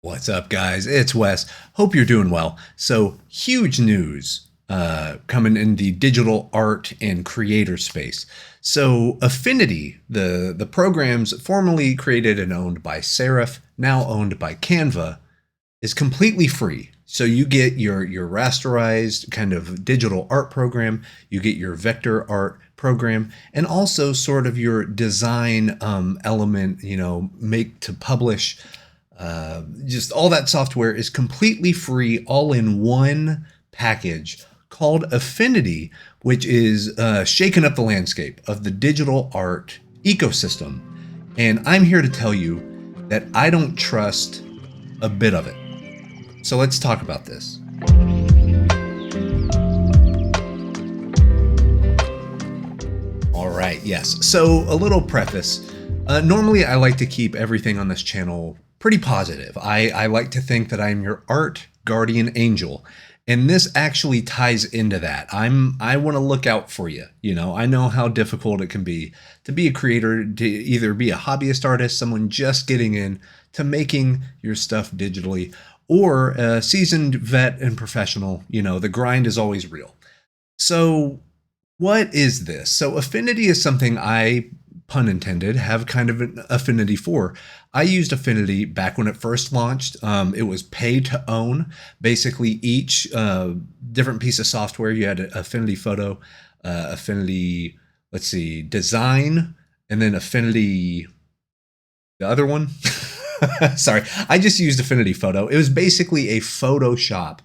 What's up, guys? It's Wes. Hope you're doing well. So, huge news coming in the digital art and creator space. So, Affinity, the programs formerly created and owned by Serif, now owned by Canva, is completely free. So you get your rasterized kind of digital art program, you get your vector art program, and also sort of your design element, make to publish. Just all that software is completely free, all in one package called Affinity, which is shaking up the landscape of the digital art ecosystem. And I'm here to tell you that I don't trust a bit of it. So let's talk about this. All right, yes. So a little preface. Normally, I like to keep everything on this channel pretty positive. I like to think that I'm your art guardian angel. And this actually ties into that. I want to look out for you. I know how difficult it can be to be a creator, to either be a hobbyist artist, someone just getting in to making your stuff digitally, or a seasoned vet and professional. The grind is always real. So what is this? So Affinity is something I, pun intended, have kind of an affinity for. I used Affinity back when it first launched. It was pay to own. Basically, each different piece of software, you had Affinity Photo, Affinity, let's see, Design, and then Affinity, the other one. Sorry, I just used Affinity Photo. It was basically a Photoshop,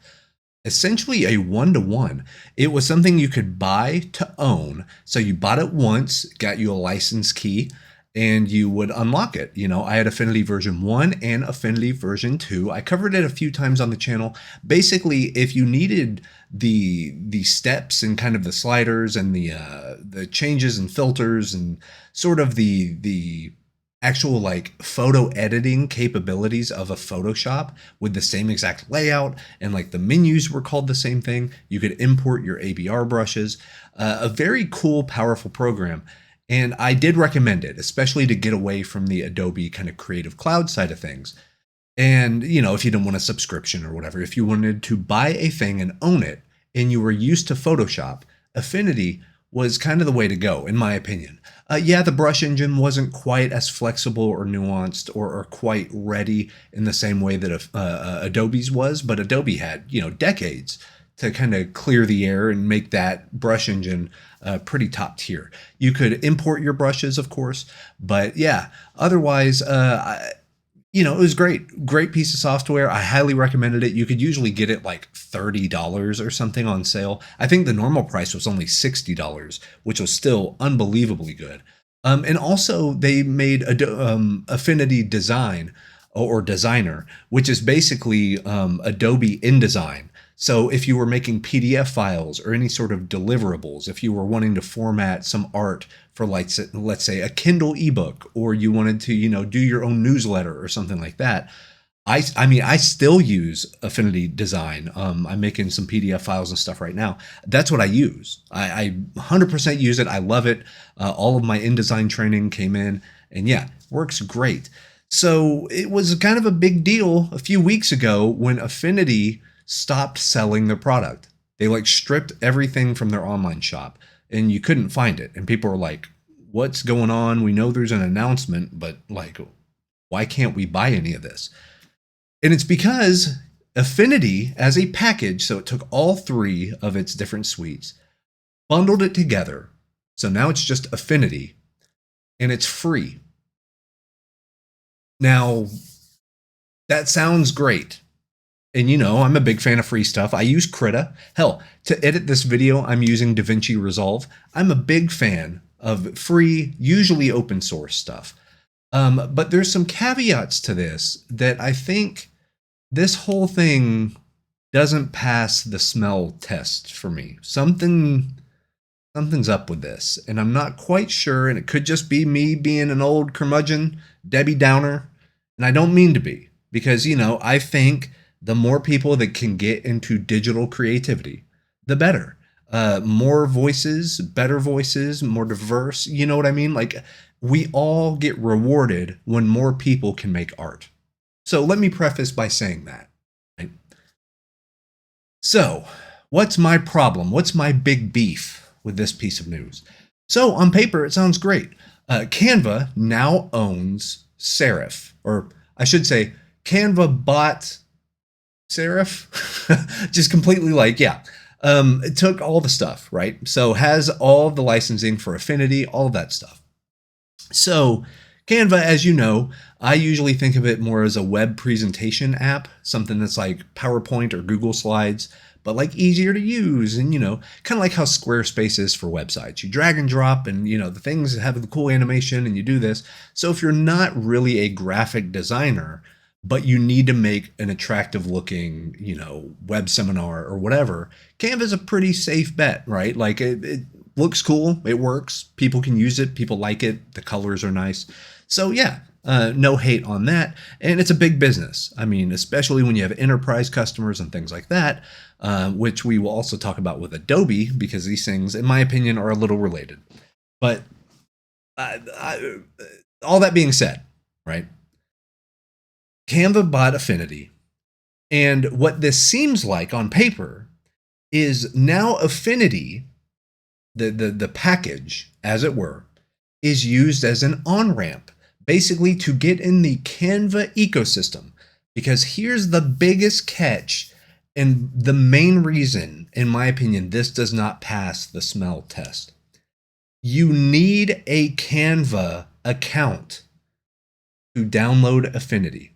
essentially a one-to-one. It was something you could buy to own. So you bought it once, got you a license key, and you would unlock it. I had Affinity version 1 and Affinity version 2. I covered it a few times on the channel. Basically, if you needed the steps and kind of the sliders and the changes and filters and sort of the actual like photo editing capabilities of a Photoshop with the same exact layout, and like the menus were called the same thing. You could import your ABR brushes. A very cool, powerful program. And I did recommend it, especially to get away from the Adobe kind of Creative Cloud side of things. And, if you didn't want a subscription or whatever, if you wanted to buy a thing and own it and you were used to Photoshop, Affinity was kind of the way to go, in my opinion. Yeah, the brush engine wasn't quite as flexible or nuanced or quite ready in the same way that Adobe's was, but Adobe had, decades to kind of clear the air and make that brush engine pretty top tier. You could import your brushes, of course, but yeah, otherwise, it was great piece of software. I highly recommended it. You could usually get it like $30 or something on sale. I think the normal price was only $60, which was still unbelievably good. And also they made Affinity Design or Designer, which is basically Adobe InDesign. So if you were making PDF files or any sort of deliverables, if you were wanting to format some art for, like, let's say a Kindle ebook, or you wanted to, do your own newsletter or something like that. I mean, I still use Affinity Design. I'm making some PDF files and stuff right now. That's what I use. I 100% use it. I love it. All of my InDesign training came in, and yeah, works great. So it was kind of a big deal a few weeks ago when Affinity stopped selling their product. They like stripped everything from their online shop and you couldn't find it. And people were like, what's going on? We know there's an announcement, but like, why can't we buy any of this? And it's because Affinity, as a package, so it took all three of its different suites, bundled it together. So now it's just Affinity and it's free. Now, that sounds great. And I'm a big fan of free stuff. I use Krita. Hell, to edit this video, I'm using DaVinci Resolve. I'm a big fan of free, usually open source stuff. But there's some caveats to this that I think this whole thing doesn't pass the smell test for me. Something's up with this, and I'm not quite sure, and it could just be me being an old curmudgeon, Debbie Downer, and I don't mean to be, because, I think the more people that can get into digital creativity, the better. More voices, better voices, more diverse, you know what I mean? Like, we all get rewarded when more people can make art. So let me preface by saying that. Right? So, what's my problem? What's my big beef with this piece of news? So, on paper, it sounds great. Canva now owns Serif, or I should say, Canva bought Serif. Just completely like, yeah. It took all the stuff, right? So, has all the licensing for Affinity, all of that stuff. So, Canva, as you know, I usually think of it more as a web presentation app, something that's like PowerPoint or Google Slides, but like easier to use and, kind of like how Squarespace is for websites. You drag and drop and, the things have the cool animation and you do this. So if you're not really a graphic designer, but you need to make an attractive looking, web seminar or whatever, Canva is a pretty safe bet, right? Like it looks cool, it works, people can use it, people like it, the colors are nice. So yeah, no hate on that. And it's a big business. I mean, especially when you have enterprise customers and things like that, which we will also talk about with Adobe, because these things, in my opinion, are a little related. But all that being said, right? Canva bought Affinity. And what this seems like on paper is now Affinity, the package, as it were, is used as an on-ramp, basically to get in the Canva ecosystem. Because here's the biggest catch, and the main reason, in my opinion, this does not pass the smell test. You need a Canva account to download Affinity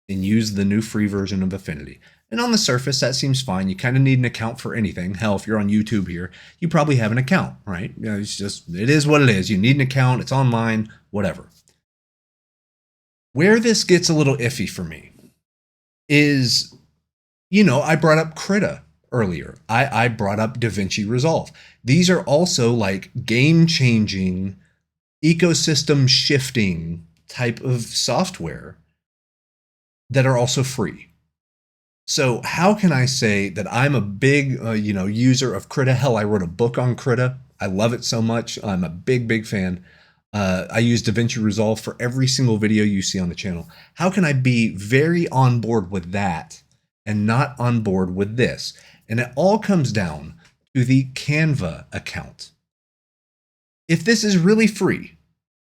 and use the new free version of Affinity. And on the surface, that seems fine. You kind of need an account for anything. Hell, if you're on YouTube here, you probably have an account, right? It is what it is. You need an account. It's online, whatever. Where this gets a little iffy for me is, I brought up Krita earlier. I brought up DaVinci Resolve. These are also like game-changing, ecosystem-shifting type of software that are also free. So how can I say that I'm a big, user of Krita? Hell, I wrote a book on Krita. I love it so much. I'm a big, big fan. I use DaVinci Resolve for every single video you see on the channel. How can I be very on board with that and not on board with this? And it all comes down to the Canva account. If this is really free,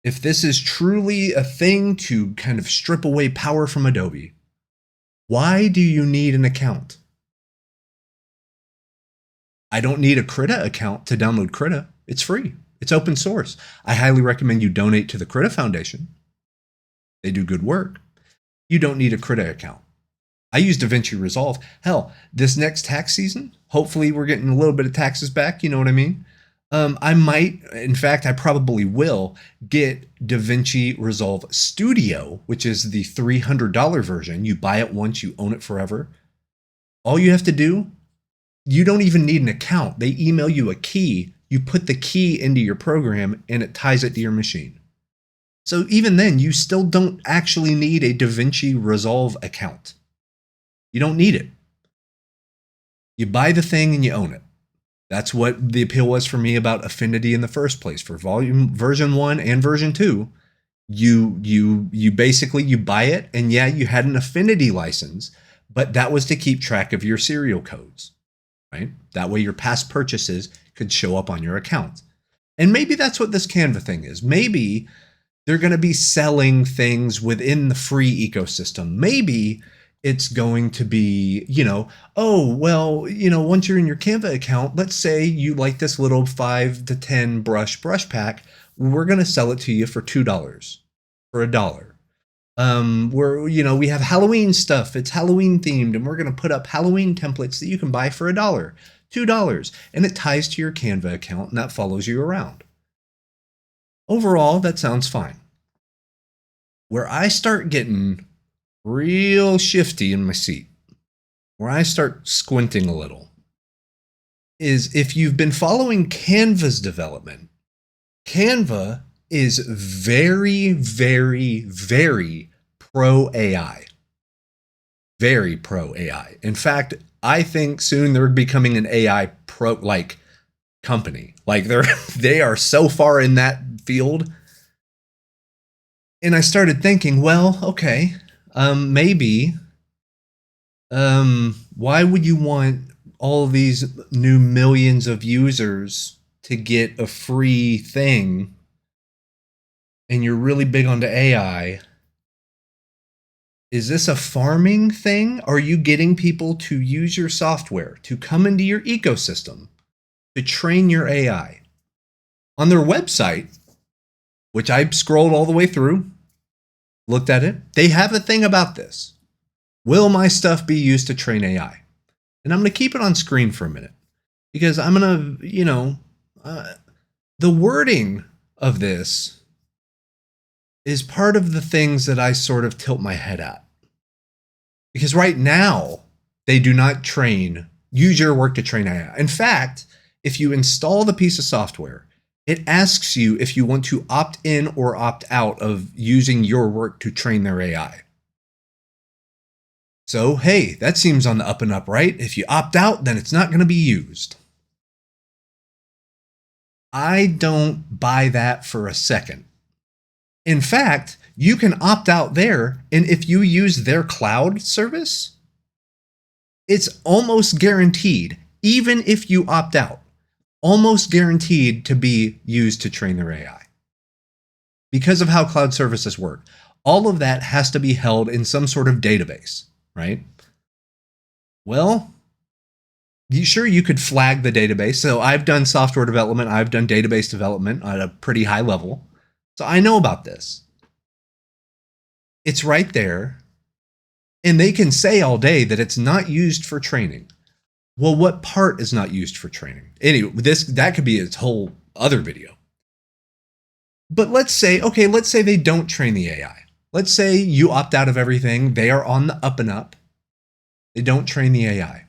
if this is truly a thing to kind of strip away power from Adobe, why do you need an account? I don't need a Krita account to download Krita. It's free. It's open source. I highly recommend you donate to the Krita Foundation. They do good work. You don't need a Krita account. I use DaVinci Resolve. Hell, this next tax season, hopefully we're getting a little bit of taxes back, you know what I mean? I might, in fact, I probably will get DaVinci Resolve Studio, which is the $300 version. You buy it once, you own it forever. All you have to do, you don't even need an account. They email you a key. You put the key into your program and it ties it to your machine. So even then, you still don't actually need a DaVinci Resolve account. You don't need it. You buy the thing and you own it. That's what the appeal was for me about Affinity in the first place. For version 1 and version 2, you basically, you buy it, and yeah, you had an Affinity license, but that was to keep track of your serial codes, right? That way your past purchases could show up on your account. And maybe that's what this Canva thing is. Maybe they're going to be selling things within the free ecosystem. Maybe it's going to be, once you're in your Canva account, let's say you like this little 5 to 10 brush pack, we're going to sell it to you for $2, for $1. We have Halloween stuff. It's Halloween themed, and we're going to put up Halloween templates that you can buy for $1, $2, and it ties to your Canva account, and that follows you around. Overall, that sounds fine. Where I start getting real shifty in my seat, where I start squinting a little, is if you've been following Canva's development, Canva is very, very, very pro AI. Very pro AI. In fact, I think soon they're becoming an AI pro company. Like they are so far in that field. And I started thinking, well, okay, maybe. Why would you want all these new millions of users to get a free thing? And you're really big onto AI. Is this a farming thing? Are you getting people to use your software, to come into your ecosystem, to train your AI? On their website, which I scrolled all the way through, looked at it, they have a thing about this. Will my stuff be used to train AI? And I'm going to keep it on screen for a minute because I'm going to, the wording of this is part of the things that I sort of tilt my head at. Because right now, they do not use your work to train AI. In fact, if you install the piece of software, it asks you if you want to opt in or opt out of using your work to train their AI. So, hey, that seems on the up and up, right? If you opt out, then it's not going to be used. I don't buy that for a second. In fact, you can opt out there, and if you use their cloud service, it's almost guaranteed, even if you opt out, almost guaranteed to be used to train their AI. Because of how cloud services work, all of that has to be held in some sort of database, right? Well, you could flag the database. So I've done software development. I've done database development at a pretty high level. So I know about this. It's right there. And they can say all day that it's not used for training. Well, what part is not used for training? Anyway, that could be its whole other video. But let's say they don't train the AI. Let's say you opt out of everything. They are on the up and up. They don't train the AI.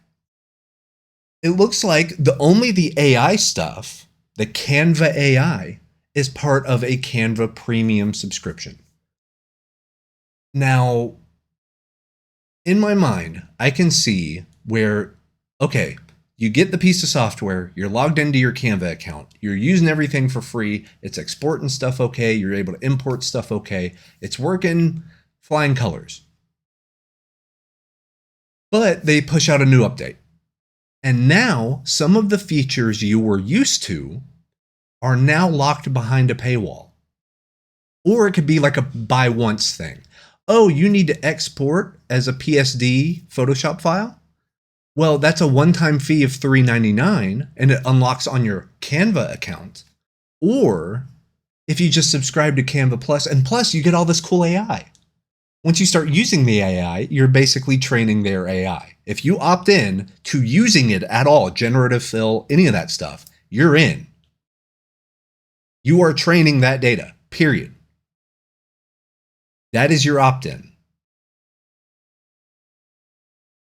It looks like only the AI stuff, the Canva AI, is part of a Canva premium subscription. Now, in my mind, I can see where, okay, you get the piece of software, you're logged into your Canva account, you're using everything for free, it's exporting stuff okay, you're able to import stuff okay, it's working flying colors. But they push out a new update. And now some of the features you were used to are now locked behind a paywall. Or it could be like a buy once thing. Oh, you need to export as a PSD Photoshop file? Well, that's a one-time fee of $3.99 and it unlocks on your Canva account. Or if you just subscribe to Canva Plus, and plus you get all this cool AI. Once you start using the AI, you're basically training their AI. If you opt in to using it at all, generative fill, any of that stuff, you're in. You are training that data, period. That is your opt-in.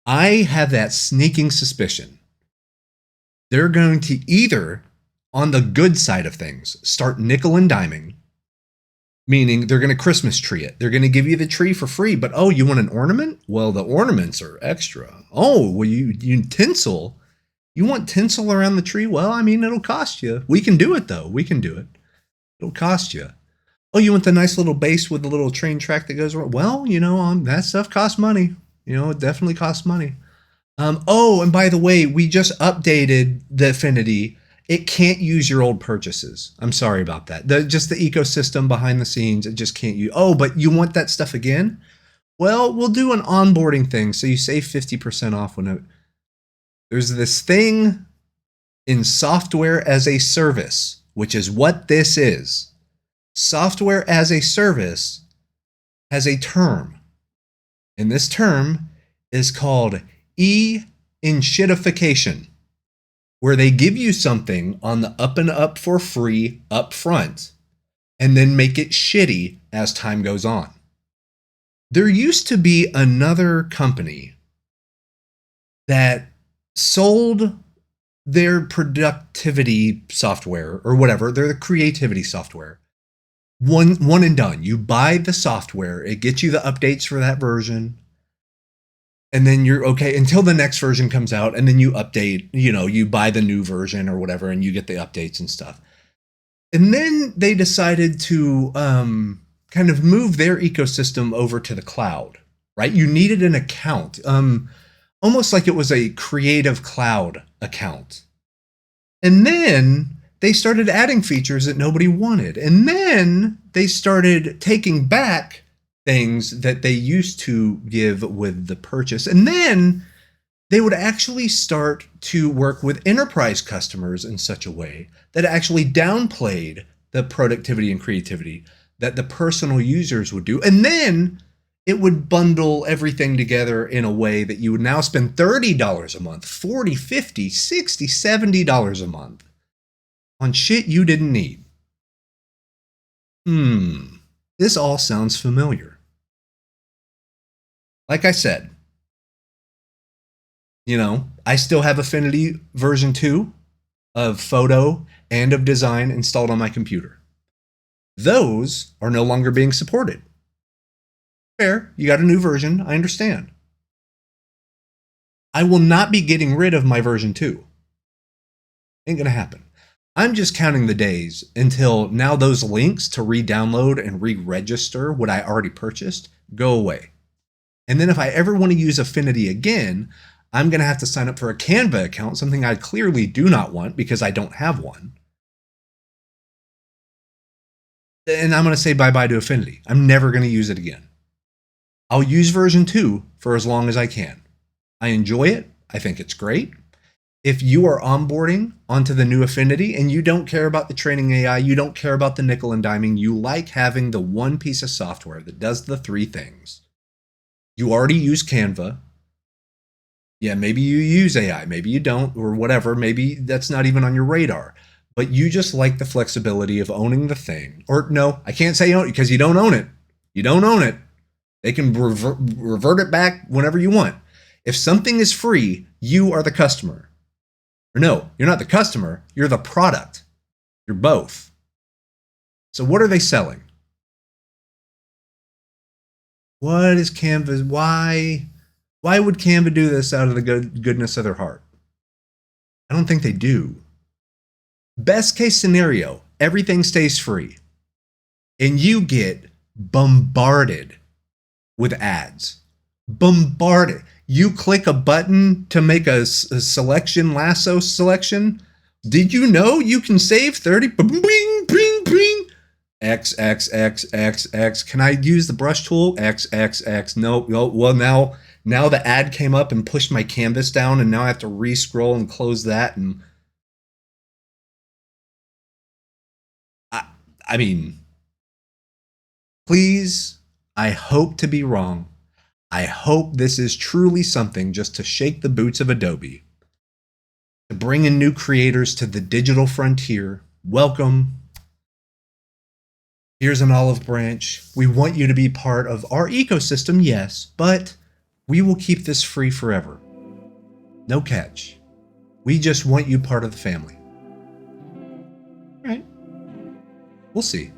I have that sneaking suspicion they're going to either, on the good side of things, start nickel and diming, meaning they're going to Christmas tree it. They're going to give you the tree for free, but oh, you want an ornament? Well, the ornaments are extra. Oh, well, you tinsel. You want tinsel around the tree? Well, I mean, it'll cost you. We can do it, though. We can do it. It'll cost you. Oh, you want the nice little base with the little train track that goes around? Well, that stuff costs money. It definitely costs money. Oh, and by the way, we just updated the Affinity. It can't use your old purchases. I'm sorry about that. Just the ecosystem behind the scenes, it just can't use. Oh, but you want that stuff again? Well, we'll do an onboarding thing. So you save 50% off there's this thing in software as a service, which is what this is. Software as a service has a term, and this term is called e-inshitification, where they give you something on the up and up for free up front, and then make it shitty as time goes on. There used to be another company that sold their productivity software or whatever, their creativity software. One and done. You buy the software, it gets you the updates for that version, and then you're okay until the next version comes out, and then you update, you buy the new version or whatever, and you get the updates and stuff. And then they decided to kind of move their ecosystem over to the cloud, right? You needed an account, almost like it was a Creative Cloud account. And then they started adding features that nobody wanted. And then they started taking back things that they used to give with the purchase. And then they would actually start to work with enterprise customers in such a way that actually downplayed the productivity and creativity that the personal users would do. And then it would bundle everything together in a way that you would now spend $30 a month, $40, $50, $60, $70 a month on shit you didn't need. This all sounds familiar. Like I said, I still have Affinity version 2 of photo and of design installed on my computer. Those are no longer being supported. Fair, you got a new version, I understand. I will not be getting rid of my version 2. Ain't gonna happen. I'm just counting the days until now those links to re-download and re-register what I already purchased go away. And then if I ever want to use Affinity again, I'm going to have to sign up for a Canva account, something I clearly do not want because I don't have one. And I'm going to say bye-bye to Affinity. I'm never going to use it again. I'll use version 2 for as long as I can. I enjoy it. I think it's great. If you are onboarding onto the new Affinity and you don't care about the training AI, you don't care about the nickel and diming, you like having the one piece of software that does the three things. You already use Canva. Yeah, maybe you use AI, maybe you don't, or whatever. Maybe that's not even on your radar. But you just like the flexibility of owning the thing. Or no, I can't say own it because you don't own it. You don't own it. They can revert it back whenever you want. If something is free, you are the customer. Or no, you're not the customer, you're the product. You're both. So what are they selling? What is Canva? Why would Canva do this out of the goodness of their heart? I don't think they do. Best case scenario, everything stays free. And you get bombarded with ads. Bombarded. You click a button to make a selection, lasso selection. Did you know you can save 30? Bing, bing, bing. X, X, X, X, X. Can I use the brush tool? X, X, X. No. Well, now the ad came up and pushed my canvas down, and now I have to re-scroll and close that. And I mean, please, I hope to be wrong. I hope this is truly something just to shake the boots of Adobe, to bring in new creators to the digital frontier. Welcome. Here's an olive branch. We want you to be part of our ecosystem, yes, but we will keep this free forever. No catch. We just want you part of the family. All right. We'll see.